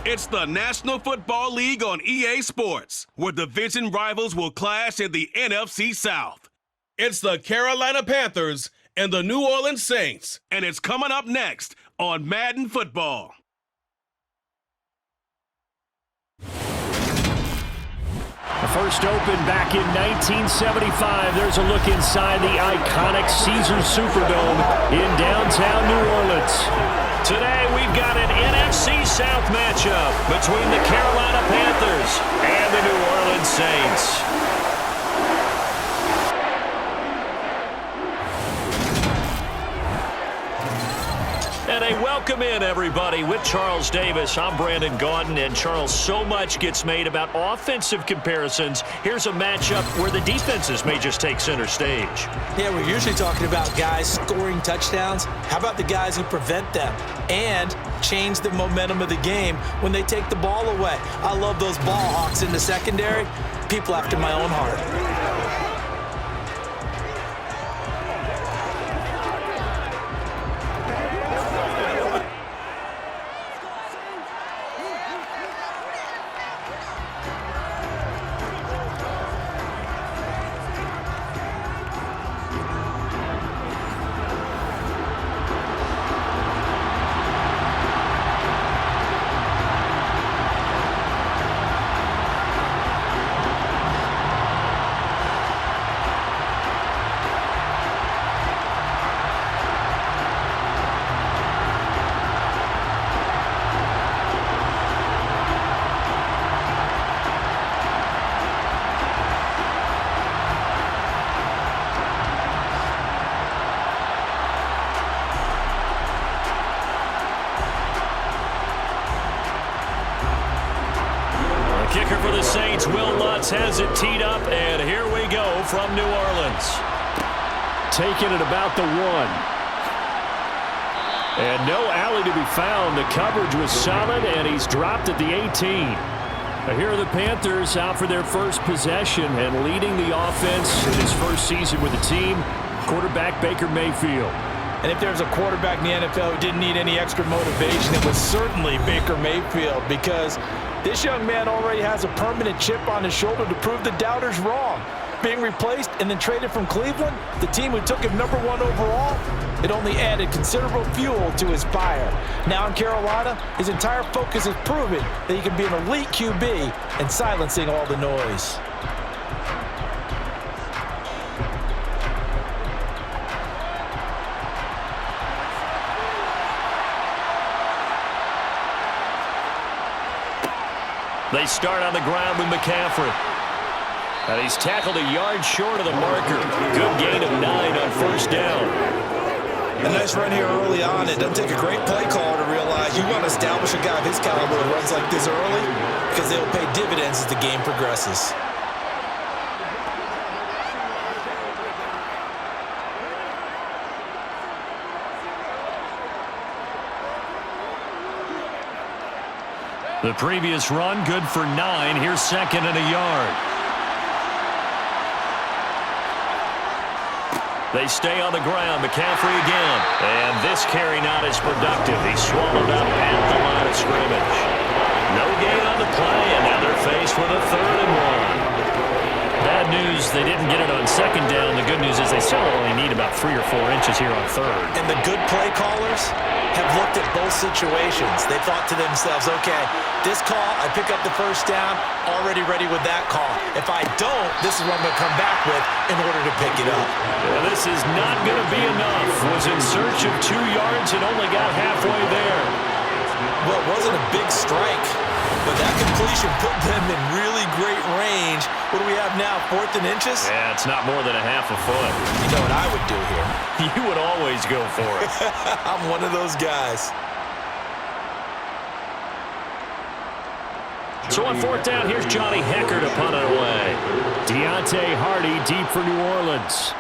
It's the National Football League on EA Sports, where division rivals will clash in the NFC South. It's the Carolina Panthers and the New Orleans Saints, and it's coming up next on Madden Football. The first opened back in 1975. There's a look inside the iconic Caesars Superdome in downtown New Orleans. Today we've got an NFC South matchup between the Carolina Panthers and the New Orleans Saints. And a welcome in, everybody, with Charles Davis. I'm Brandon Gaudin, and Charles, so much gets made about offensive comparisons. Here's a matchup where the defenses may just take center stage. Yeah, we're usually talking about guys scoring touchdowns. How about the guys who prevent them and change the momentum of the game when they take the ball away? I love those ball hawks in the secondary. People after my own heart. Kicker for the Saints, Will Lutz has it teed up, and here we go from New Orleans. Taking it about the 1. And no alley to be found. The coverage was solid, and he's dropped at the 18. Here are the Panthers out for their first possession and leading the offense in his first season with the team, quarterback Baker Mayfield. And if there's a quarterback in the NFL who didn't need any extra motivation, it was certainly Baker Mayfield, because this young man already has a permanent chip on his shoulder to prove the doubters wrong. Being replaced and then traded from Cleveland, the team who took him #1 overall, it only added considerable fuel to his fire. Now in Carolina, his entire focus is proving that he can be an elite QB and silencing all the noise. They start on the ground with McCaffrey. And he's tackled a yard short of the marker. Good gain of 9 on first down. A nice run here early on. It doesn't take a great play caller to realize you want to establish a guy of his caliber who runs like this early, because they'll pay dividends as the game progresses. The previous run, good for 9. Here's 2nd and a yard. They stay on the ground. McCaffrey again. And this carry not as productive. He's swallowed up at the line of scrimmage. No gain on the play, and now they're faced with a 3rd and 1. Bad news, they didn't get it on 2nd down. The good news is they still only need about 3 or 4 inches here on 3rd. And the good play callers have looked at both situations. They thought to themselves, okay, this call, I pick up the first down, already ready with that call. If I don't, this is what I'm going to come back with in order to pick it up. Well, this is not going to be enough. Was in search of 2 yards and only got halfway there. Well, it wasn't a big strike, but that completion put them in really great range. What do we have now, 4th and inches? Yeah, it's not more than a half a foot. You know what I would do here? You would always go for it. I'm one of those guys. So on 4th down, here's Johnny Hecker to punt it away. Deontay Hardy deep for New Orleans.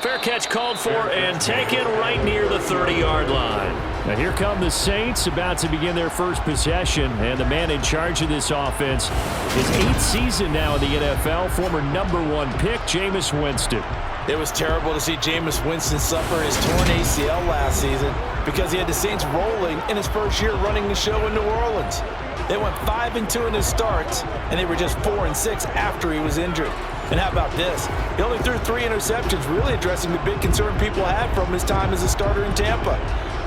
Fair catch called for and taken right near the 30-yard line. Now here come the Saints, about to begin their first possession, and the man in charge of this offense, his 8th season now in the NFL, former #1 pick, Jameis Winston. It was terrible to see Jameis Winston suffer his torn ACL last season because he had the Saints rolling in his first year running the show in New Orleans. They went 5-2 in his starts, and they were just 4-6 after he was injured. And how about this? He only threw 3 interceptions, really addressing the big concern people had from his time as a starter in Tampa.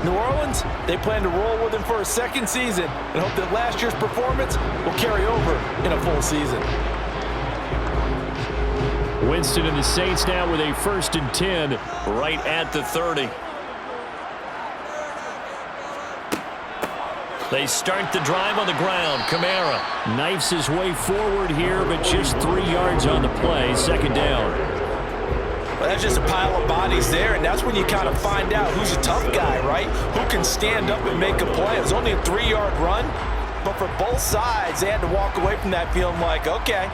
New Orleans, they plan to roll with him for a second season and hope that last year's performance will carry over in a full season. Winston and the Saints now with a 1st and 10 right at the 30. They start the drive on the ground. Kamara knifes his way forward here, but just 3 yards on the play. 2nd down. Well, that's just a pile of bodies there, and that's when you kind of find out who's a tough guy, right? Who can stand up and make a play. It was only a 3-yard run, but for both sides, they had to walk away from that feeling like, okay,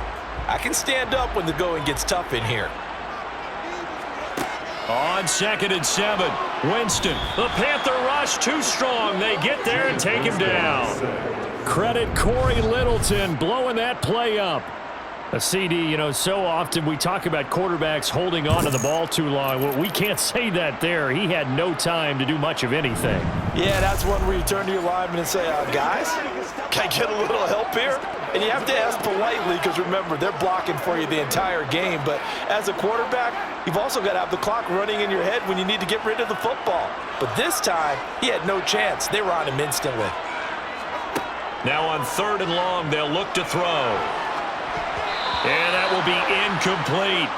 I can stand up when the going gets tough in here. On 2nd and 7, Winston. The Panther rush too strong. They get there and take him down. Credit Corey Littleton blowing that play up. A CD, you know, so often we talk about quarterbacks holding on to the ball too long. Well, we can't say that there. He had no time to do much of anything. Yeah, that's one where you turn to your lineman and say, guys, can I get a little help here? And you have to ask politely because, remember, they're blocking for you the entire game. But as a quarterback, you've also got to have the clock running in your head when you need to get rid of the football. But this time, he had no chance. They were on him instantly. Now on 3rd and long, they'll look to throw. And that will be incomplete.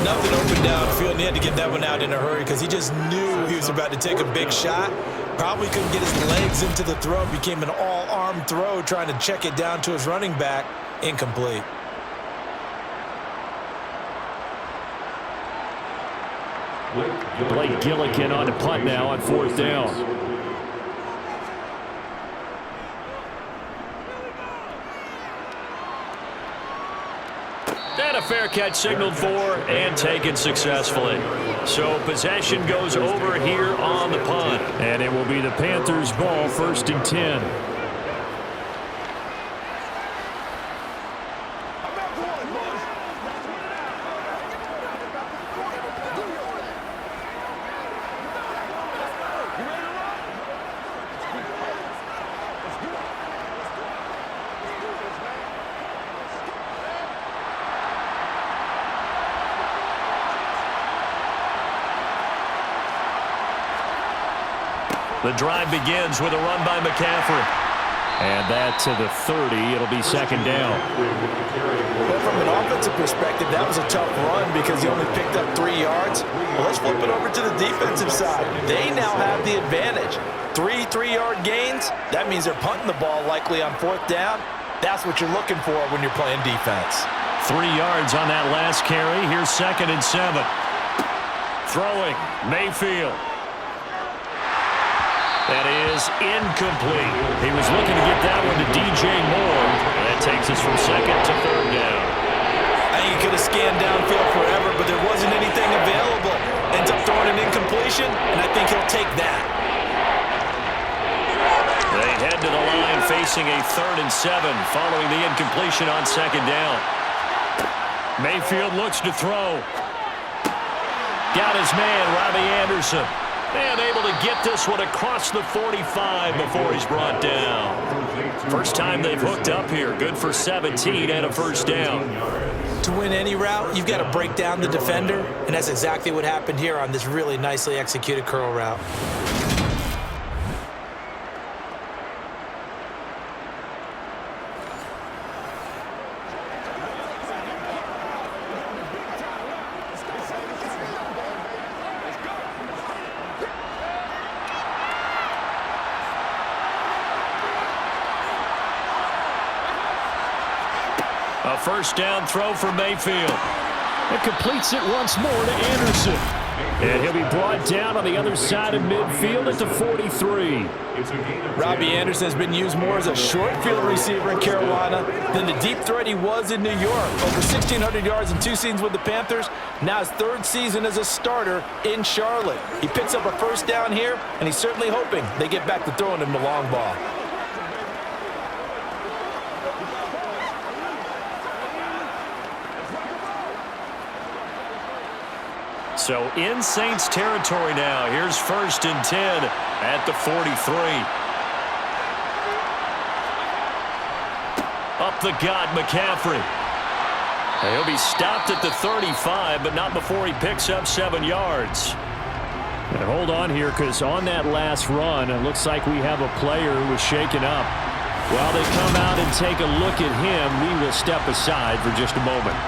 Nothing open downfield, and he had to get that one out in a hurry because he just knew he was about to take a big shot. Probably couldn't get his legs into the throw. Became an all-arm throw trying to check it down to his running back. Incomplete. Blake Gillikin on to punt now on 4th down. And a fair catch signaled for and taken successfully. So possession goes over here on the punt. And it will be the Panthers' ball, 1st and 10. The drive begins with a run by McCaffrey. And that to the 30. It'll be 2nd down. Well, from an offensive perspective, that was a tough run because he only picked up 3 yards. Well, let's flip it over to the defensive side. They now have the advantage. 3 3-yard gains. That means they're punting the ball likely on 4th down. That's what you're looking for when you're playing defense. 3 yards on that last carry. Here's 2nd and 7. Throwing, Mayfield. That is incomplete. He was looking to get that one to DJ Moore. And that takes us from 2nd to 3rd down. I think he could have scanned downfield forever, but there wasn't anything available. Ends up throwing an incompletion, and I think he'll take that. They head to the line facing a 3rd and 7 following the incompletion on 2nd down. Mayfield looks to throw. Got his man, Robbie Anderson. And able to get this one across the 45 before he's brought down. First time they've hooked up here. Good for 17 and a 1st down. To win any route, you've got to break down the defender, and that's exactly what happened here on this really nicely executed curl route. A 1st down throw for Mayfield. It completes it once more to Anderson. And he'll be brought down on the other side of midfield at the 43. Robbie Anderson has been used more as a short field receiver in Carolina than the deep threat he was in New York. Over 1,600 yards in 2 seasons with the Panthers. Now his 3rd season as a starter in Charlotte. He picks up a 1st down here, and he's certainly hoping they get back to throwing him the long ball. So in Saints territory now. Here's 1st and 10 at the 43. Up the gut, McCaffrey. He'll be stopped at the 35, but not before he picks up 7 yards. And hold on here, because on that last run, it looks like we have a player who was shaken up. While they come out and take a look at him, we will step aside for just a moment.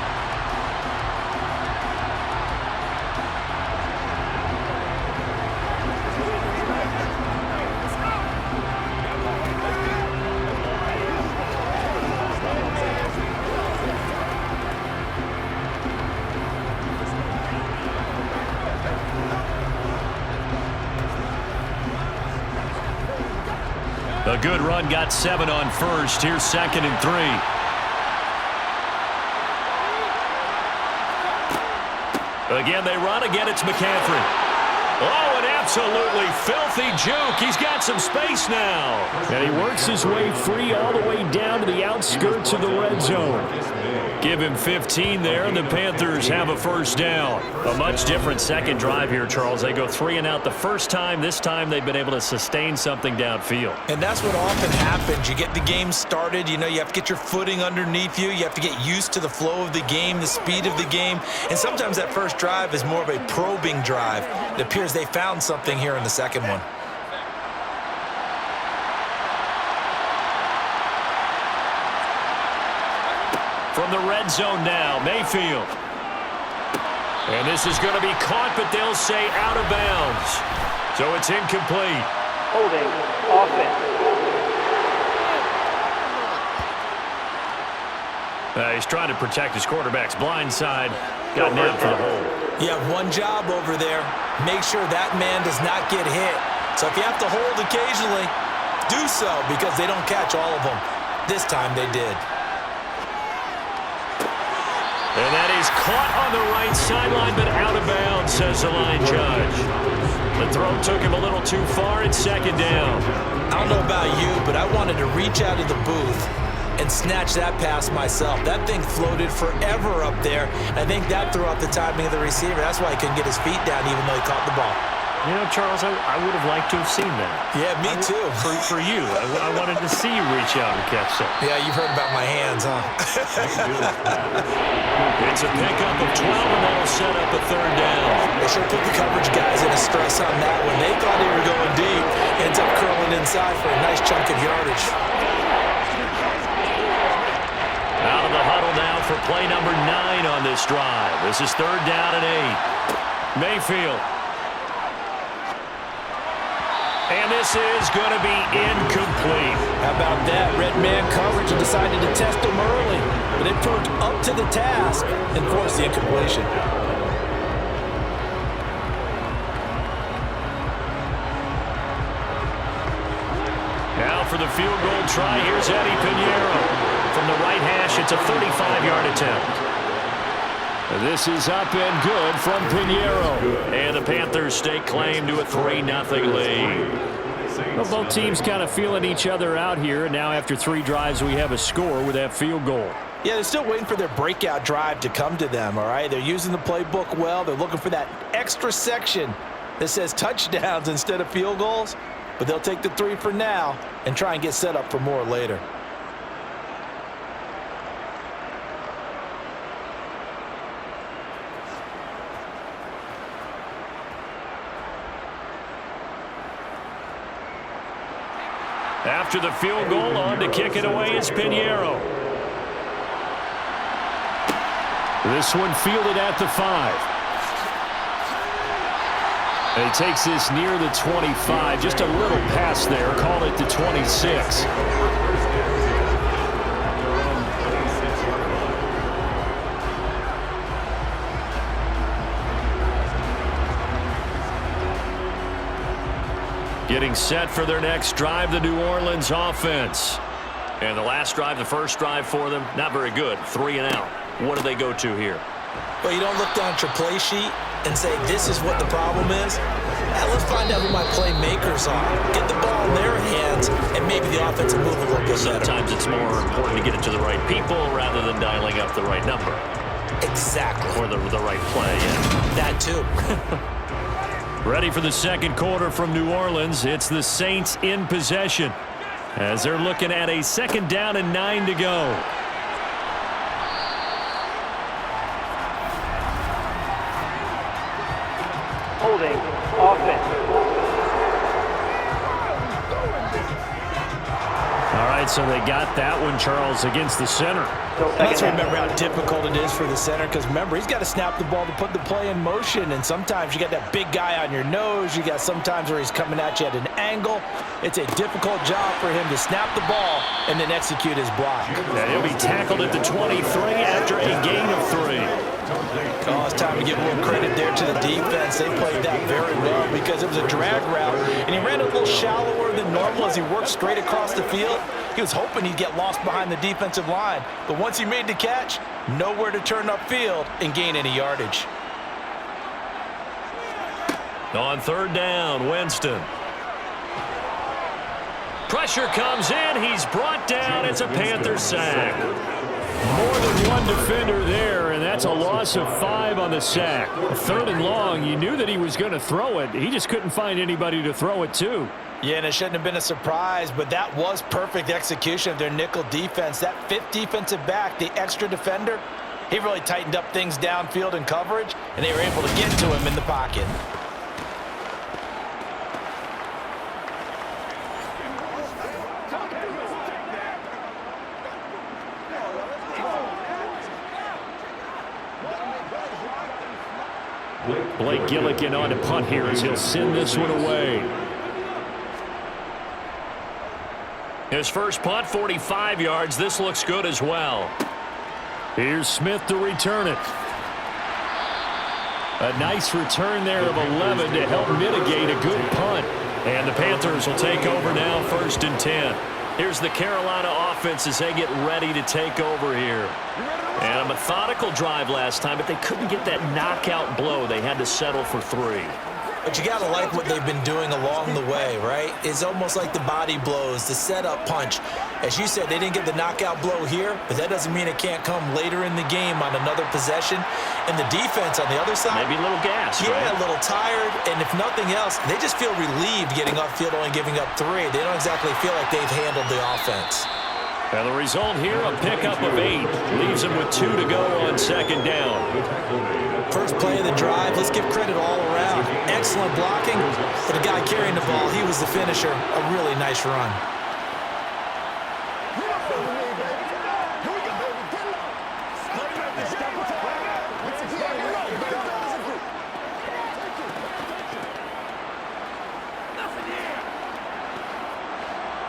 A good run, got 7 on 1st. Here's 2nd and 3. Again, they run. Again, it's McCaffrey. Oh, an absolutely filthy juke. He's got some space now. And he works his way free all the way down to the outskirts of the red zone. Give him 15 there, and the Panthers have a 1st down. A much different second drive here, Charles. They go 3 and out the first time. This time they've been able to sustain something downfield. And that's what often happens. You get the game started. You know, you have to get your footing underneath you. You have to get used to the flow of the game, the speed of the game. And sometimes that first drive is more of a probing drive. It appears they found something here in the second one. From the red zone now, Mayfield. And this is going to be caught, but they'll say out of bounds. So it's incomplete. Holding offense. He's trying to protect his quarterback's blind side. Got nailed for the hole. You have one job over there. Make sure that man does not get hit. So if you have to hold occasionally, do so, because they don't catch all of them. This time they did. And that is caught on the right sideline, but out of bounds, says the line judge. The throw took him a little too far. It's 2nd down. I don't know about you, but I wanted to reach out of the booth and snatch that pass myself. That thing floated forever up there. I think that threw out the timing of the receiver. That's why he couldn't get his feet down even though he caught the ball. You know, Charles, I would have liked to have seen that. Yeah, me too. For you. I wanted to see you reach out and catch that. Yeah, you've heard about my hands, huh? It's a pickup of 12, and that'll set up a 3rd down. They sure put the coverage guys in a stress on that one. They thought they were going deep. Ends up curling inside for a nice chunk of yardage. Out of the huddle now for play number 9 on this drive. This is 3rd down and 8. Mayfield. And this is going to be incomplete. How about that? Red man coverage and decided to test them early. But they proved up to the task and forced the incompletion. Now for the field goal try, here's Eddie Pinheiro. From the right hash, it's a 35-yard attempt. This is up and good from Pinheiro. And the Panthers stake claim to a 3-0 lead. Well, both teams kind of feeling each other out here. And now after 3 drives, we have a score with that field goal. Yeah, they're still waiting for their breakout drive to come to them, all right? They're using the playbook well. They're looking for that extra section that says touchdowns instead of field goals. But they'll take the 3 for now and try and get set up for more later. After the field goal, on to kick it away is Pinheiro. This one fielded at the 5. And he takes this near the 25. Just a little pass there. Call it the 26. Getting set for their next drive, the New Orleans offense. And the last drive, the first drive for them, not very good. 3 and out. What do they go to here? Well, you don't look down at your play sheet and say, this is what the problem is. Now let's find out who my playmakers are. Get the ball in their hands, and maybe the offense will move a little bit better. Sometimes it's more important to get it to the right people rather than dialing up the right number. Exactly. Or the right play, yeah. That too. Ready for the second quarter from New Orleans. It's the Saints in possession as they're looking at a 2nd down and 9 to go. Holding offense. All right, so they got that one, Charles, against the center. Let's remember how difficult it is for the center, because remember, he's got to snap the ball to put the play in motion, and sometimes you got that big guy on your nose. You got sometimes where he's coming at you at an angle. It's a difficult job for him to snap the ball and then execute his block. Yeah, he'll be tackled at the 23 after a gain of 3. Oh, it's time to give a little credit there to the defense. They played that very well because it was a drag route, and he ran a little shallower than normal as he worked straight across the field. He was hoping he'd get lost behind the defensive line, but once he made the catch, nowhere to turn upfield and gain any yardage. On 3rd down, Winston. Pressure comes in. He's brought down. It's a Panther sack. More than one defender there, and that's a loss of 5 on the sack. 3rd and long, you knew that he was going to throw it. He just couldn't find anybody to throw it to. Yeah, and it shouldn't have been a surprise, but that was perfect execution of their nickel defense. That 5th defensive back, the extra defender, he really tightened up things downfield in coverage, and they were able to get to him in the pocket. Blake Gillikin on to punt here as he'll send this one away. His first punt, 45 yards. This looks good as well. Here's Smith to return it. A nice return there of 11 to help mitigate a good punt. And the Panthers will take over now, 1st and 10. Here's the Carolina offense as they get ready to take over here. And a methodical drive last time, but they couldn't get that knockout blow. They had to settle for 3. But you got to like what they've been doing along the way, right? It's almost like the body blows, the setup punch. As you said, they didn't get the knockout blow here, but that doesn't mean it can't come later in the game on another possession. And the defense on the other side, maybe a little gas, yeah, right? A little tired. And if nothing else, they just feel relieved getting upfield, only giving up 3. They don't exactly feel like they've handled the offense. And the result here, a pickup of 8. Leaves them with 2 to go on 2nd down. First play of the drive, let's give credit all around. Excellent blocking, but the guy carrying the ball, he was the finisher. A really nice run.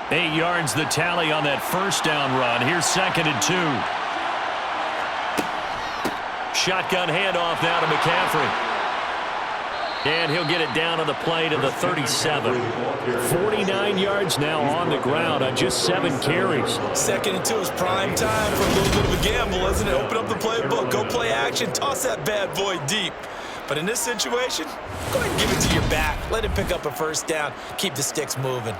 Eight yards the tally on that 1st down run. Here's 2nd and 2. Shotgun handoff now to McCaffrey. And he'll get it down on the play to the 37. 49 yards now on the ground on just 7 carries. 2nd and 2 is prime time for a little bit of a gamble, isn't it? Open up the playbook, go play action, toss that bad boy deep. But in this situation, go ahead and give it to your back. Let him pick up a 1st down, keep the sticks moving.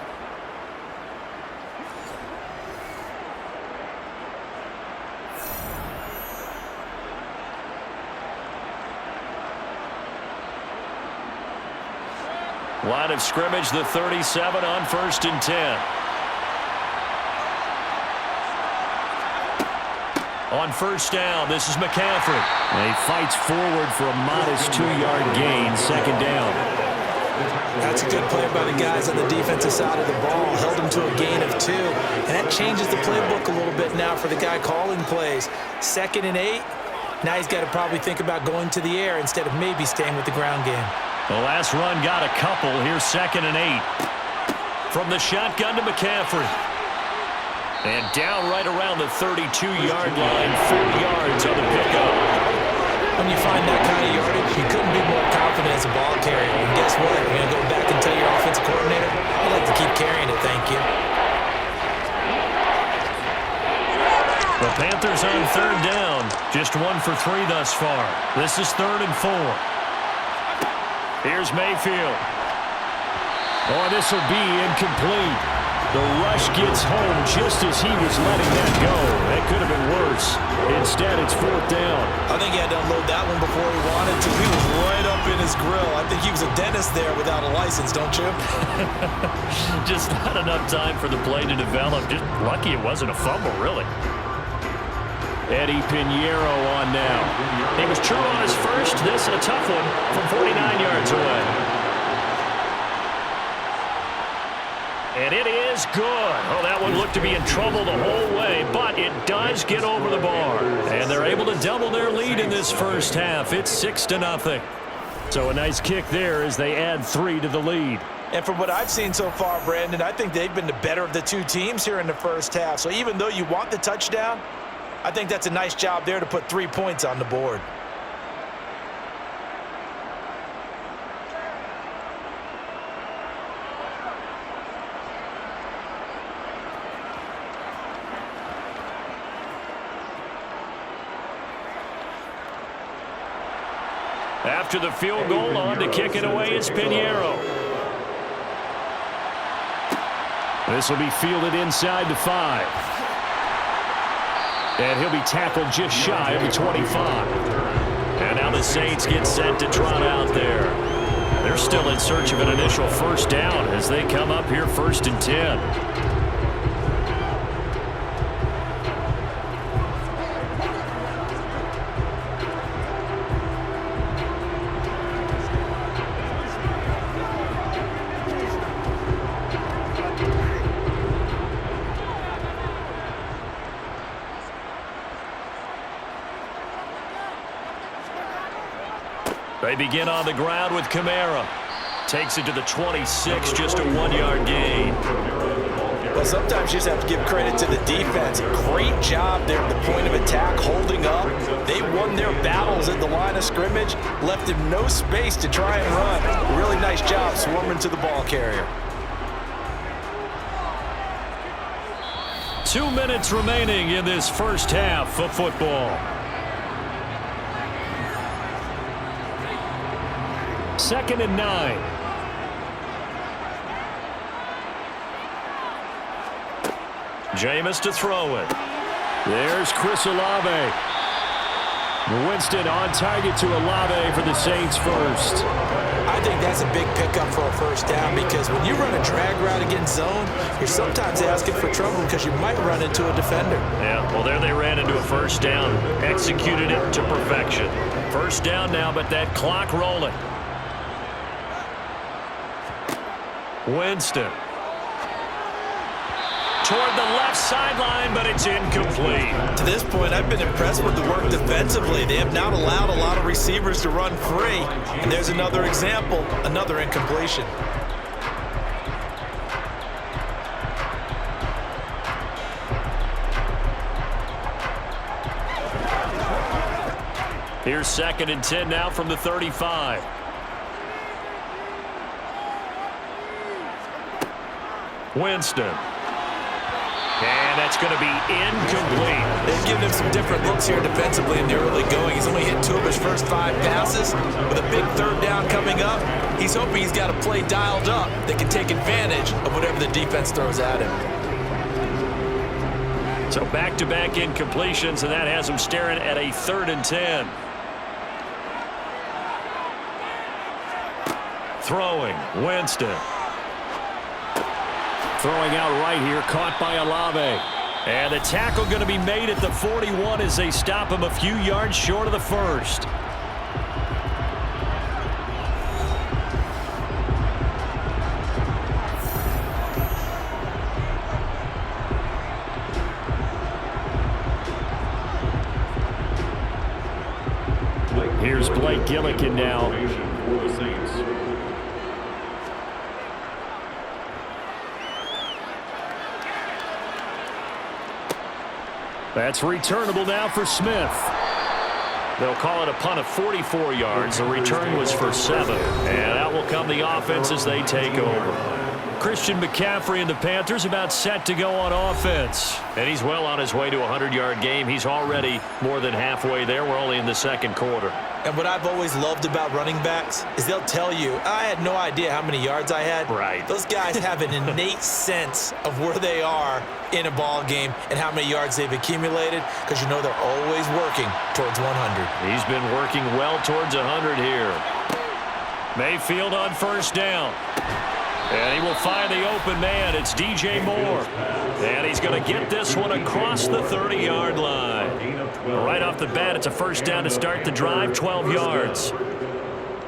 Line of scrimmage, the 37 on 1st and 10. On 1st down, this is McCaffrey. He fights forward for a modest 2-yard gain, 2nd down. That's a good play by the guys on the defensive side of the ball. Held him to a gain of 2. And that changes the playbook a little bit now for the guy calling plays. 2nd and 8. Now he's got to probably think about going to the air instead of maybe staying with the ground game. The last run got a couple. Here's 2nd and 8. From the shotgun to McCaffrey. And down right around the 32-yard line. 4 yards on the pickup. When you find that kind of yardage, you couldn't be more confident as a ball carrier. And guess what? You're going to go back and tell your offensive coordinator, I'd like to keep carrying it, thank you. The Panthers on 3rd down. Just 1 for 3 thus far. This is 3rd and 4. Here's Mayfield. Oh, this will be incomplete. The rush gets home just as he was letting that go. That could have been worse. Instead, it's 4th down. I think he had to unload that one before he wanted to. He was right up in his grill. I think he was a dentist there without a license, don't you? Just not enough time for the play to develop. Just lucky it wasn't a fumble, really. Eddie Pinheiro on now. He was true on his first. This a tough one from 49 yards away. And it is good. Oh, that one looked to be in trouble the whole way, but it does get over the bar. And they're able to double their lead in this first half. It's 6-0. So a nice kick there as they add 3 to the lead. And from what I've seen so far, Brandon, I think they've been the better of the two teams here in the first half. So even though you want the touchdown, I think that's a nice job there to put 3 points on the board. After the field goal, on to kick it away is Pinheiro. This will be fielded inside the 5. And he'll be tackled just shy of the 25. And now the Saints get set to trot out there. They're still in search of an initial first down as they come up here 1st and 10. They begin on the ground with Kamara. Takes it to the 26, just a 1-yard gain. Well, sometimes you just have to give credit to the defense. Great job there at the point of attack, holding up. They won their battles at the line of scrimmage, left him no space to try and run. Really nice job swarming to the ball carrier. 2 minutes remaining in this first half of football. 2nd and 9. Jameis to throw it. There's Chris Olave. Winston on target to Olave for the Saints first. I think that's a big pickup for a first down because when you run a drag route against zone, you're sometimes asking for trouble because you might run into a defender. Yeah, well, there they ran into a first down. Executed it to perfection. First down now, but that clock rolling. Winston. Toward the left sideline, but it's incomplete. To this point, I've been impressed with the work defensively. They have not allowed a lot of receivers to run free. And there's another example, another incompletion. Here's 2nd and 10 now from the 35. Winston. And that's going to be incomplete. They've given him some different looks here defensively in the early going. He's only hit 2 of his first 5 passes. With a big 3rd down coming up, he's hoping he's got a play dialed up that can take advantage of whatever the defense throws at him. So back-to-back incompletions, and that has him staring at a 3rd and 10. Throwing, Winston. Throwing out right here, caught by Olave. And the tackle going to be made at the 41 as they stop him a few yards short of the first. Here's Blake Gillikin now. That's returnable now for Smith. They'll call it a punt of 44 yards. The return was for 7. And out will come the offense as they take over. Christian McCaffrey and the Panthers about set to go on offense. And he's well on his way to a 100-yard game. He's already more than halfway there. We're only in the second quarter. And what I've always loved about running backs is they'll tell you, I had no idea how many yards I had. Right. Those guys have an innate sense of where they are in a ball game and how many yards they've accumulated, because you know they're always working towards 100. He's been working well towards 100 here. Mayfield on first down. And he will find the open man. It's DJ Moore. And he's going to get this one across the 30-yard line. Right off the bat, it's a first down to start the drive, 12 yards.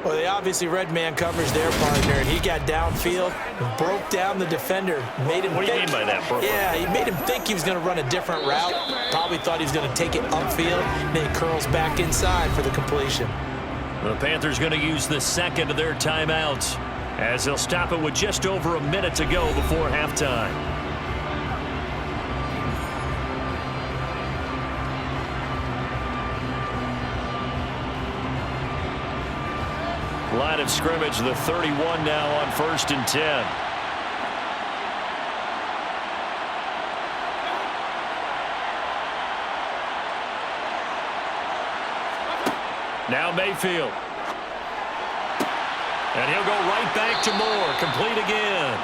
Well, they obviously read man coverage their partner, and he got downfield and broke down the defender. Made him What do you mean by that, Brooke? Yeah, he made him think he was going to run a different route. Probably thought he was going to take it upfield. Then he curls back inside for the completion. The Panthers going to use the second of their timeouts, as they'll stop it with just over a minute to go before halftime. Line of scrimmage, the 31 now on 1st and 10. Now Mayfield. And he'll go right back to Moore. Complete again.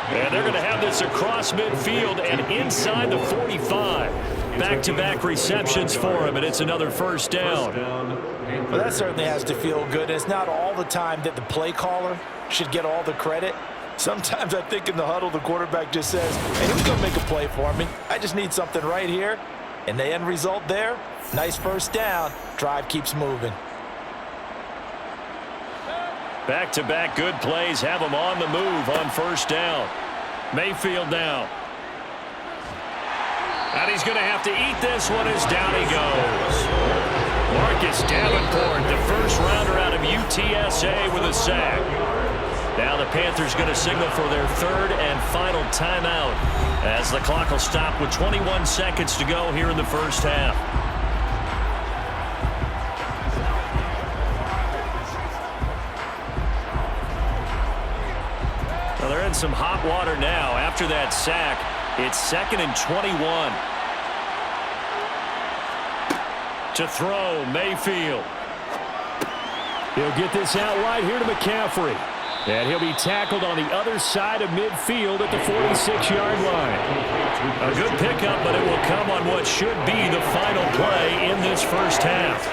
And they're going to have this across midfield and inside the 45. Back-to-back receptions for him, and it's another first down. Well, that certainly has to feel good. And it's not all the time that the play caller should get all the credit. Sometimes I think in the huddle, the quarterback just says, hey, who's going to make a play for me? I just need something right here. And the end result there, nice first down. Drive keeps moving. Back-to-back good plays have him on the move on first down. Mayfield now. And he's going to have to eat this one as down he goes. Marcus Davenport, the first rounder out of UTSA with a sack. Now the Panthers going to signal for their third and final timeout as the clock will stop with 21 seconds to go here in the first half. Well, they're in some hot water now. After that sack, it's 2nd and 21. To throw, Mayfield. He'll get this out wide here to McCaffrey. And he'll be tackled on the other side of midfield at the 46-yard line. A good pickup, but it will come on what should be the final play in this first half.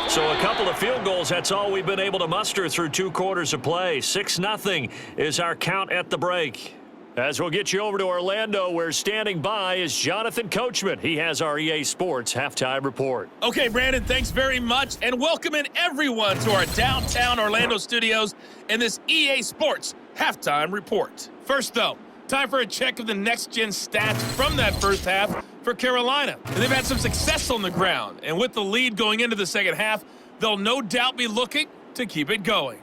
So a couple of field goals, that's all we've been able to muster through 2 quarters of play. 6-0 is our count at the break. As we'll get you over to Orlando, where standing by is Jonathan Coachman. He has our EA Sports Halftime Report. Okay, Brandon, thanks very much, and welcoming everyone to our downtown Orlando studios in this EA Sports Halftime Report. First, though, time for a check of the next-gen stats from that first half for Carolina. And they've had some success on the ground, and with the lead going into the second half, they'll no doubt be looking to keep it going.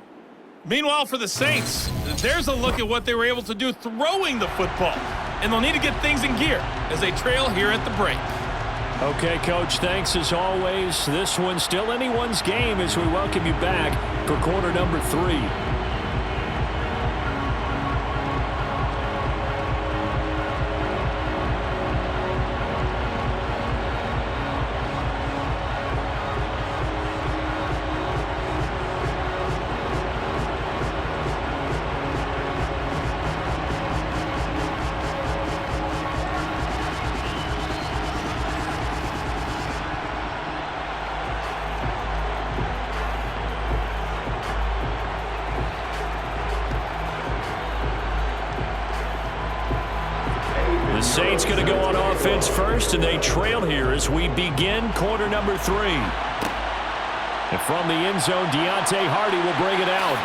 Meanwhile, for the Saints, there's a look at what they were able to do throwing the football, and they'll need to get things in gear as they trail here at the break. Okay, Coach, thanks as always. This one's still anyone's game as we welcome you back for quarter number 3. The Saints going to go on offense first, and they trail here as we begin quarter number 3. And from the end zone, Deontay Hardy will bring it out.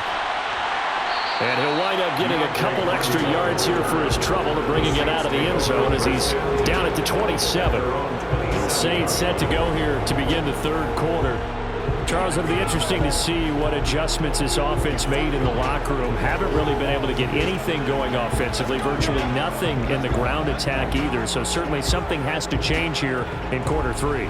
And he'll wind up getting a couple extra yards here for his trouble to bringing it out of the end zone as he's down at the 27. The Saints set to go here to begin the third quarter. Charles, it'll be interesting to see what adjustments this offense made in the locker room. Haven't really been able to get anything going offensively, virtually nothing in the ground attack either. So certainly something has to change here in quarter 3.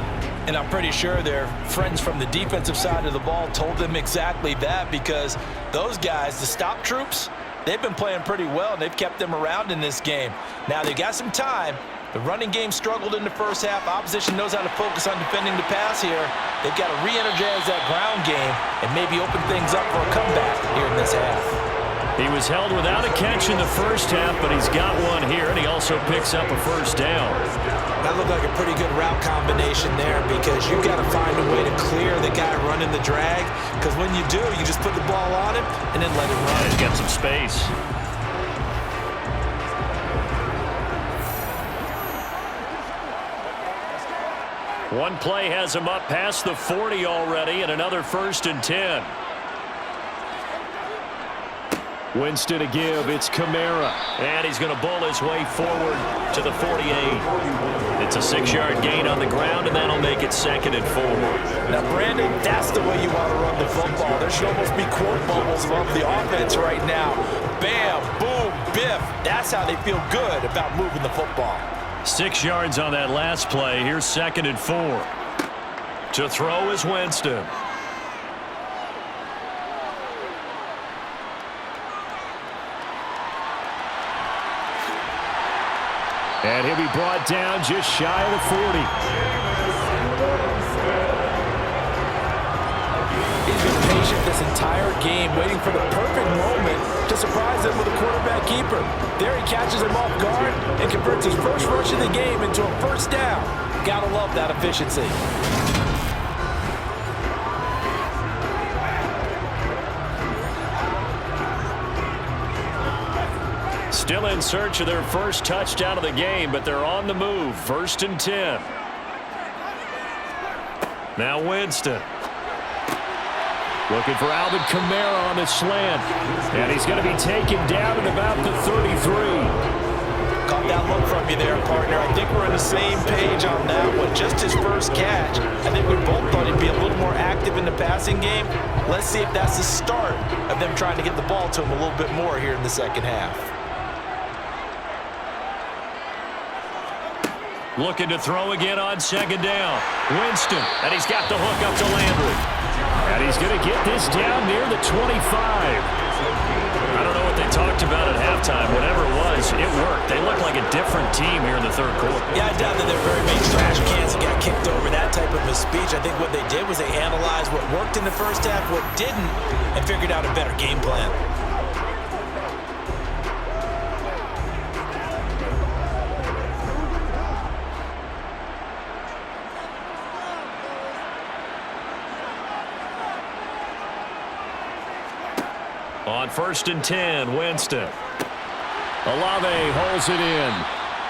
And I'm pretty sure their friends from the defensive side of the ball told them exactly that, because those guys, the stop troops, they've been playing pretty well, and they've kept them around in this game. Now they've got some time. The running game struggled in the first half. Opposition knows how to focus on defending the pass here. They've got to re-energize that ground game and maybe open things up for a comeback here in this half. He was held without a catch in the first half, but he's got one here, and he also picks up a first down. That looked like a pretty good route combination there, because you've got to find a way to clear the guy running the drag, because when you do, you just put the ball on him and then let him run. He's got some space. One play has him up past the 40 already, and another 1st and 10. Winston to give. It's Kamara. And he's going to bull his way forward to the 48. It's a 6-yard gain on the ground, and that'll make it 2nd and 4. Now, Brandon, that's the way you want to run the football. There should almost be quote bubbles above the offense right now. Bam, boom, biff. That's how they feel good about moving the football. 6 yards on that last play. Here's 2nd and 4. To throw is Winston. And he'll be brought down just shy of the 40. He's been patient this entire game, waiting for the perfect moment to surprise them with a quarterback keeper. There he catches him off guard and converts his first rush of the game into a first down. Gotta love that efficiency. Still in search of their first touchdown of the game, but they're on the move. 1st and 10. Now Winston. Looking for Alvin Kamara on the slant. And he's going to be taken down at about the 33. Caught that look from you there, partner. I think we're on the same page on that one. Just his first catch. I think we both thought he'd be a little more active in the passing game. Let's see if that's the start of them trying to get the ball to him a little bit more here in the second half. Looking to throw again on 2nd down. Winston, and he's got the hook up to Landry. And he's going to get this down near the 25. I don't know what they talked about at halftime. Whatever it was, it worked. They look like a different team here in the 3rd quarter. Yeah, I doubt that they're very many trash cans that got kicked over that type of a speech. I think what they did was they analyzed what worked in the first half, what didn't, and figured out a better game plan. On 1st and 10, Winston. Olave holds it in.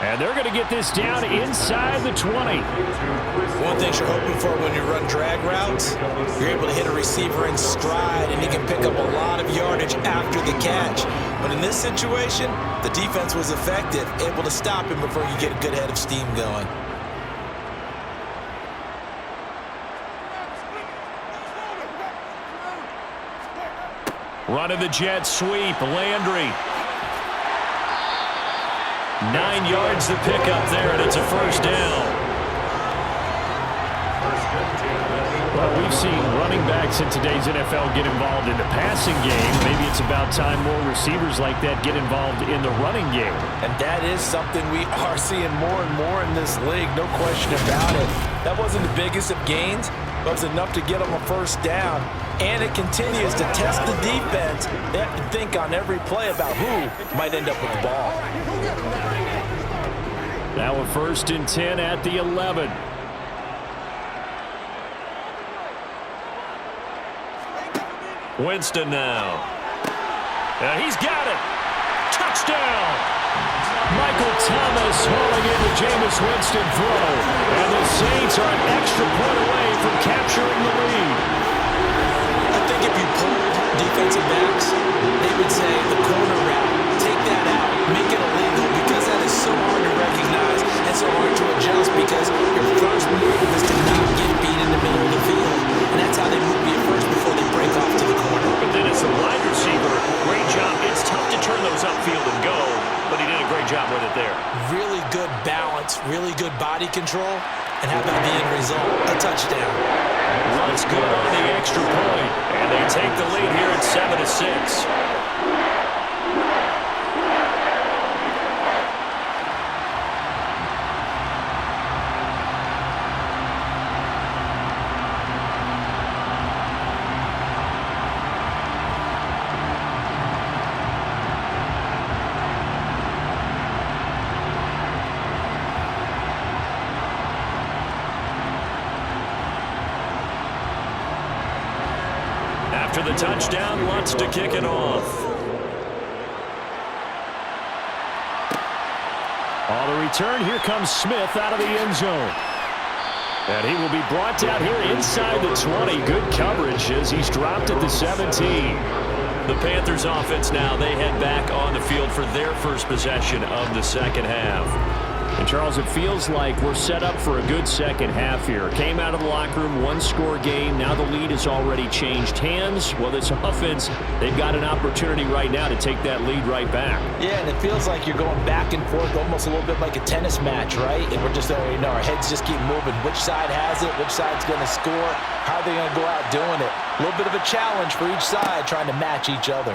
And they're going to get this down inside the 20. One thing you're hoping for when you run drag routes, you're able to hit a receiver in stride, and he can pick up a lot of yardage after the catch. But in this situation, the defense was effective, able to stop him before you get a good head of steam going. Running the jet sweep, Landry. 9 yards to pick up there, and it's a first down. Well, we've seen running backs in today's NFL get involved in the passing game. Maybe it's about time more receivers like that get involved in the running game. And that is something we are seeing more and more in this league, no question about it. That wasn't the biggest of gains, but it was enough to get them a first down. And it continues to test the defense. They have to think on every play about who might end up with the ball. Now a 1st and 10 at the 11. Winston now. And he's got it. Touchdown. Michael Thomas hauling into Jameis Winston throw. And the Saints are an extra point away from capturing the lead. I think if you pulled defensive backs, they would say the corner route, take that out, make it illegal, because that is so hard to recognize and so hard to adjust, because your first move is to not get beat in the middle of the field, and that's how they move job with it there. Really good balance, really good body control, and how about the end result? A touchdown. Runs good on the extra point, and they take the lead here at 7-6. After the touchdown, wants to kick it off. On the return, here comes Smith out of the end zone. And he will be brought down here inside the 20. Good coverage as he's dropped at the 17. The Panthers offense now, they head back on the field for their first possession of the second half. And, Charles, it feels like we're set up for a good second half here. Came out of the locker room, one-score game. Now the lead has already changed hands. Well, this offense, they've got an opportunity right now to take that lead right back. Yeah, and it feels like you're going back and forth almost a little bit like a tennis match, right? And we're just, our heads just keep moving. Which side has it? Which side's going to score? How are they going to go out doing it? A little bit of a challenge for each side trying to match each other.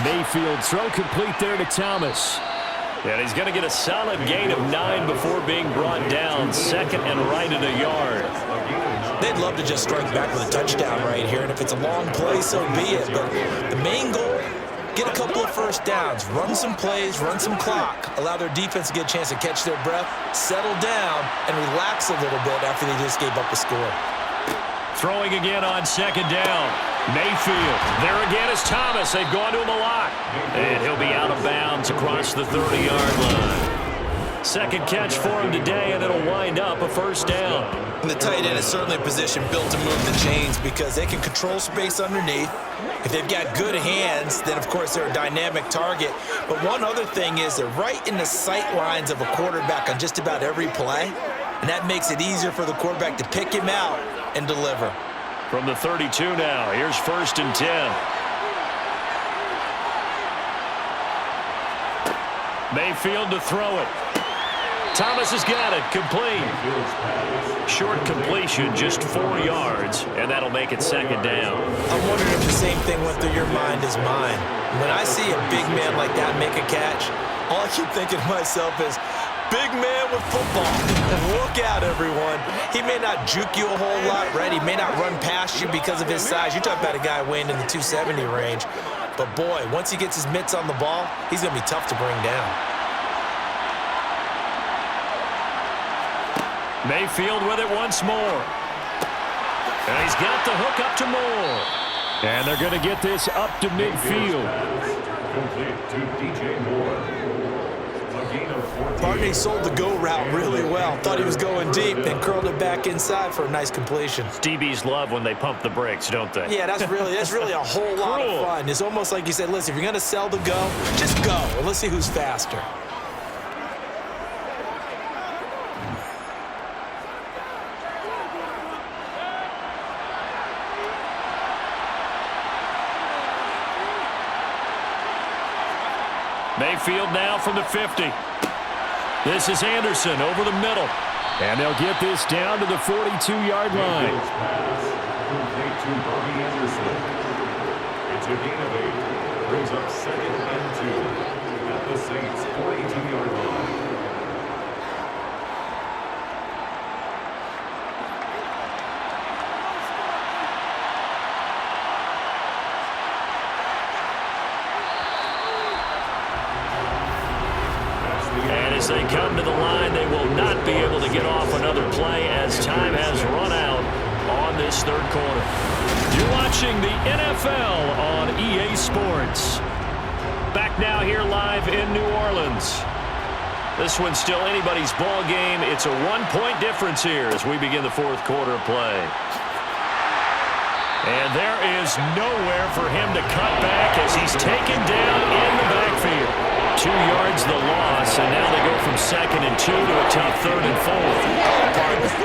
Mayfield throw complete there to Thomas. And he's going to get a solid gain of 9 before being brought down. Second and right at a yard. They'd love to just strike back with a touchdown right here, and if it's a long play, so be it. But the main goal, get a couple of first downs, run some plays, run some clock, allow their defense to get a chance to catch their breath, settle down, and relax a little bit after they just gave up a score. Throwing again on second down. Mayfield. There again is Thomas. They've gone to him a lot. And he'll be out of bounds across the 30-yard line. Second catch for him today, and it'll wind up a first down. And the tight end is certainly a position built to move the chains because they can control space underneath. If they've got good hands, then, of course, they're a dynamic target. But one other thing is they're right in the sight lines of a quarterback on just about every play, and that makes it easier for the quarterback to pick him out and deliver. From the 32 now, here's 1st and 10. Mayfield to throw it. Thomas has got it, complete. Short completion, just 4 yards, and that'll make it second down. I'm wondering if the same thing went through your mind as mine. When I see a big man like that make a catch, all I keep thinking to myself is, big man with football. Look out, everyone. He may not juke you a whole lot, right? He may not run past you because of his size. You're talking about a guy weighing in the 270 range. But, boy, once he gets his mitts on the ball, he's going to be tough to bring down. Mayfield with it once more. And he's got the hook up to Moore. And they're going to get this up to midfield. Complete to DJ Moore. Barney sold the go route really well. Thought he was going deep and curled it back inside for a nice completion. DBs love when they pump the brakes, don't they? Yeah, that's really a whole lot of fun. It's almost like you said, listen, if you're going to sell the go, just go. And let's see who's faster. Mayfield now from the 50. This is Anderson over the middle. And they'll get this down to the 42-yard line. Complete to Bobby Anderson. It's a gain of 8. Brings up 2nd and 2 at the Saints' 42-yard line. As they come to the line, they will not be able to get off another play as time has run out on this third quarter. You're watching the NFL on EA Sports. Back now here live in New Orleans. This one's still anybody's ball game. It's a 1-point difference here as we begin the fourth quarter of play. And there is nowhere for him to cut back as he's taken down in the backfield. 2 yards the loss, and now they go from 2nd and 2 to a tough 3rd and 4.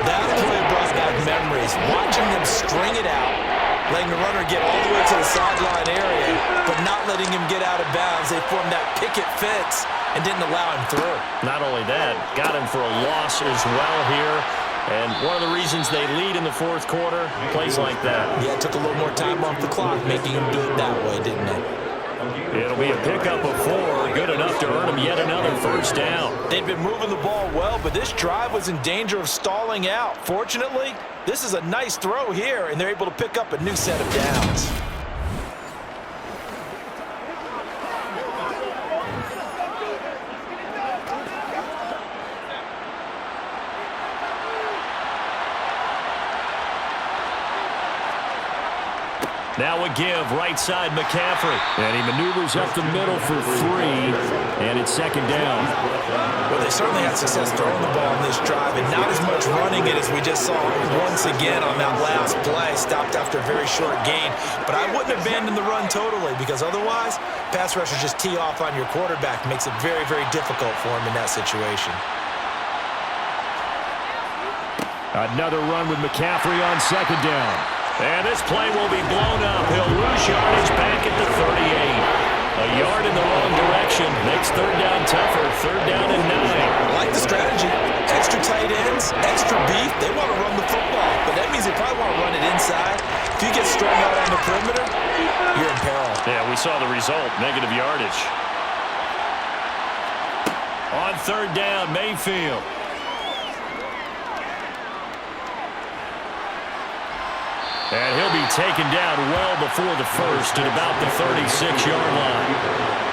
That play brought back memories. Watching them string it out, letting the runner get all the way to the sideline area, but not letting him get out of bounds. They formed that picket fence and didn't allow him through. Not only that, got him for a loss as well here. And one of the reasons they lead in the fourth quarter, plays like that. Yeah, it took a little more time off the clock, making him do it that way, didn't it? It'll be a pickup of 4, good enough to earn them yet another first down. They've been moving the ball well, but this drive was in danger of stalling out. Fortunately, this is a nice throw here, and they're able to pick up a new set of downs. Now a give, right side McCaffrey. And he maneuvers up the middle for 3, and it's second down. Well, they certainly had success throwing the ball in this drive, and not as much running it as we just saw once again on that last play. Stopped after a very short gain. But I wouldn't abandon the run totally, because otherwise, pass rushers just tee off on your quarterback. Makes it very, very difficult for him in that situation. Another run with McCaffrey on second down. And this play will be blown up. He'll lose yardage back at the 38. A yard in the wrong direction makes third down tougher. Third down and 9. I like the strategy. Extra tight ends, extra beef. They want to run the football, but that means they probably want to run it inside. If you get strung out on the perimeter, you're in peril. Yeah, we saw the result. Negative yardage. On third down, Mayfield. And he'll be taken down well before the first at about the 36-yard line.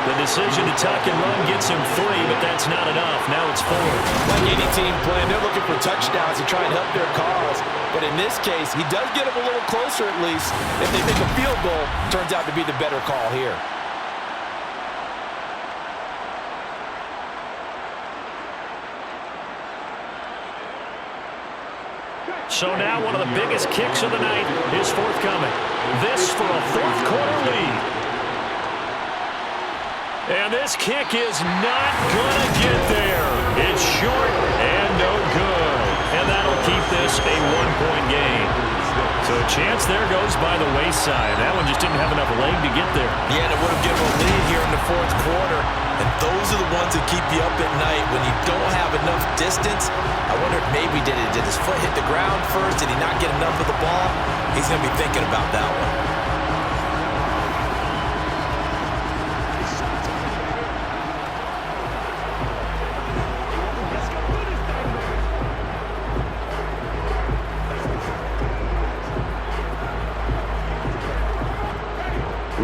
The decision to tuck and run gets him 3, but that's not enough. Now it's 4. Like any team playing, they're looking for touchdowns to try and help their cause. But in this case, he does get them a little closer at least. If they make a field goal, turns out to be the better call here. So now one of the biggest kicks of the night is forthcoming. This for a fourth quarter lead. And this kick is not going to get there. It's short and no good. And that'll keep this a one-point game. So a chance there goes by the wayside. That one just didn't have enough leg to get there. Yeah, and it would have given a lead here in the fourth quarter. And those are the ones that keep you up at night when you don't have enough distance. I wonder if maybe did his foot hit the ground first? Did he not get enough of the ball? He's going to be thinking about that one.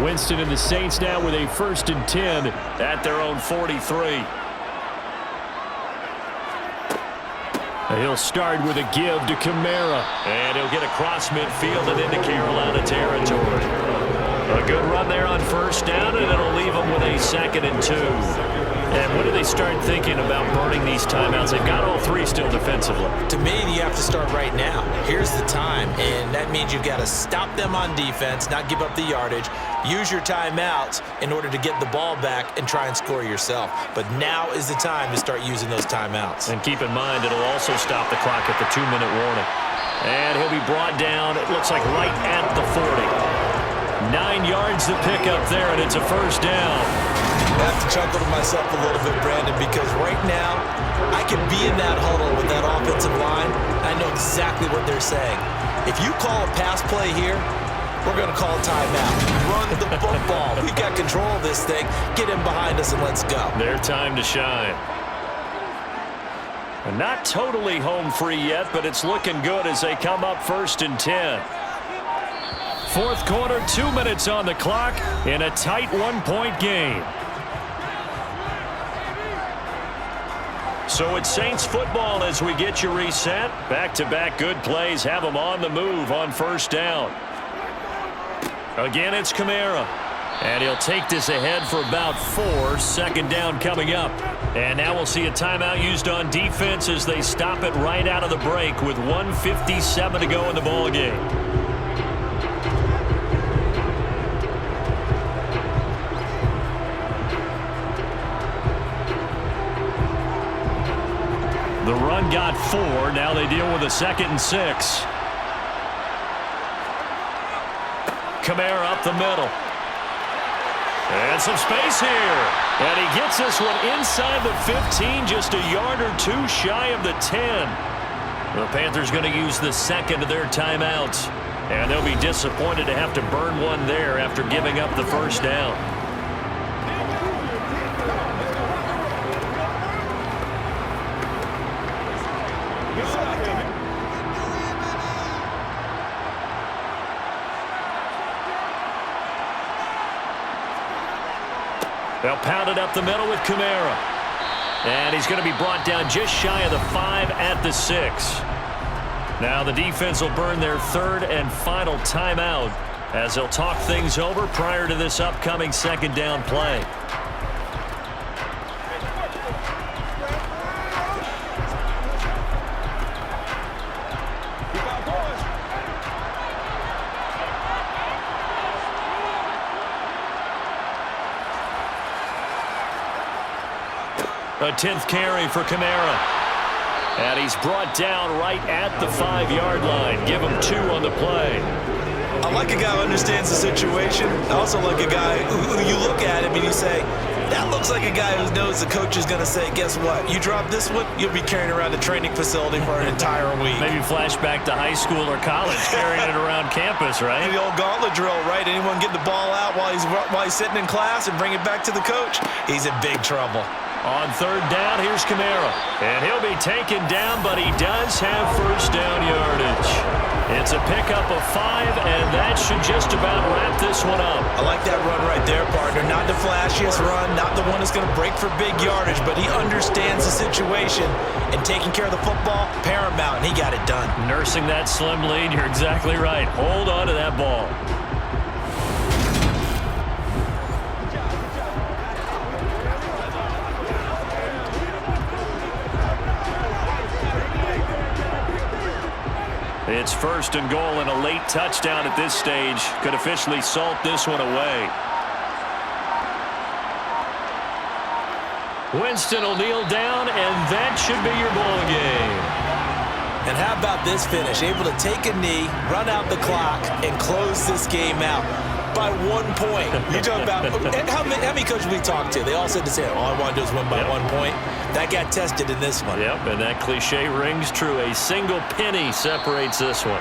Winston and the Saints now with a 1st and 10 at their own 43. He'll start with a give to Kamara. And he'll get across midfield and into Carolina territory. A good run there on first down, and it'll leave them with a 2nd and 2. And when do they start thinking about burning these timeouts? They've got all 3 still defensively. To me, you have to start right now. Here's the time, and that means you've got to stop them on defense, not give up the yardage, use your timeouts in order to get the ball back and try and score yourself. But now is the time to start using those timeouts. And keep in mind, it'll also stop the clock at the 2-minute warning. And he'll be brought down, it looks like right at the 40. 9 yards to pick up there, and it's a first down. I have to chuckle to myself a little bit, Brandon, because right now I can be in that huddle with that offensive line. I know exactly what they're saying. If you call a pass play here, we're going to call a timeout. Run the football. We got control of this thing. Get in behind us and let's go. Their time to shine. And not totally home free yet, but it's looking good as they come up 1st and 10. Fourth quarter, 2 minutes on the clock in a tight 1-point game. So it's Saints football as we get you reset. Back-to-back good plays have them on the move on first down. Again, it's Kamara. And he'll take this ahead for about 4. 2nd down coming up. And now we'll see a timeout used on defense as they stop it right out of the break with 1:57 to go in the ballgame. The run got 4. Now they deal with a 2nd and 6. Kamara up the middle. And some space here. And he gets this one inside the 15, just a yard or two shy of the 10. The Panthers going to use the second of their timeouts. And they'll be disappointed to have to burn one there after giving up the first down. They'll pound it up the middle with Kamara. And he's going to be brought down just shy of the 5 at the 6. Now the defense will burn their third and final timeout as they'll talk things over prior to this upcoming second down play. A 10th carry for Kamara. And he's brought down right at the 5-yard line. Give him 2 on the play. I like a guy who understands the situation. I also like a guy who you look at him and you say, that looks like a guy who knows the coach is going to say, guess what? You drop this one, you'll be carrying around the training facility for an entire week. Maybe flashback to high school or college, carrying it around campus, right? The old gauntlet drill, right? Anyone get the ball out while he's sitting in class and bring it back to the coach? He's in big trouble. On third down, here's Kamara. And he'll be taken down, but he does have first down yardage. It's a pickup of 5, and that should just about wrap this one up. I like that run right there, partner. Not the flashiest run, not the one that's going to break for big yardage, but he understands the situation, and taking care of the football, paramount, and he got it done. Nursing that slim lead, you're exactly right. Hold on to that ball. It's first and goal and a late touchdown at this stage. Could officially salt this one away. Winston will kneel down, and that should be your ball game. And how about this finish? Able to take a knee, run out the clock, and close this game out by 1 point. You're talking about how many coaches we talked to? They all said the same. All I want to do is win by 1 point. That got tested in this one. Yep, and that cliche rings true. A single penny separates this one.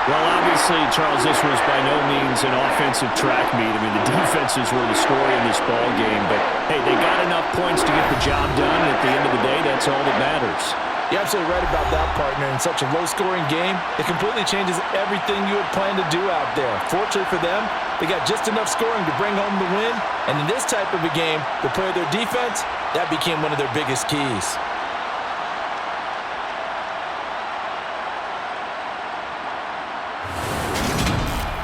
Well, obviously, Charles, this was by no means an offensive track meet. I mean, the defenses were the story in this ball game. But, hey, they got enough points to get the job done. And at the end of the day, that's all that matters. You're absolutely right about that, partner. In such a low-scoring game, it completely changes everything you had planned to do out there. Fortunately for them, they got just enough scoring to bring home the win. And in this type of a game, the play of their defense, that became one of their biggest keys.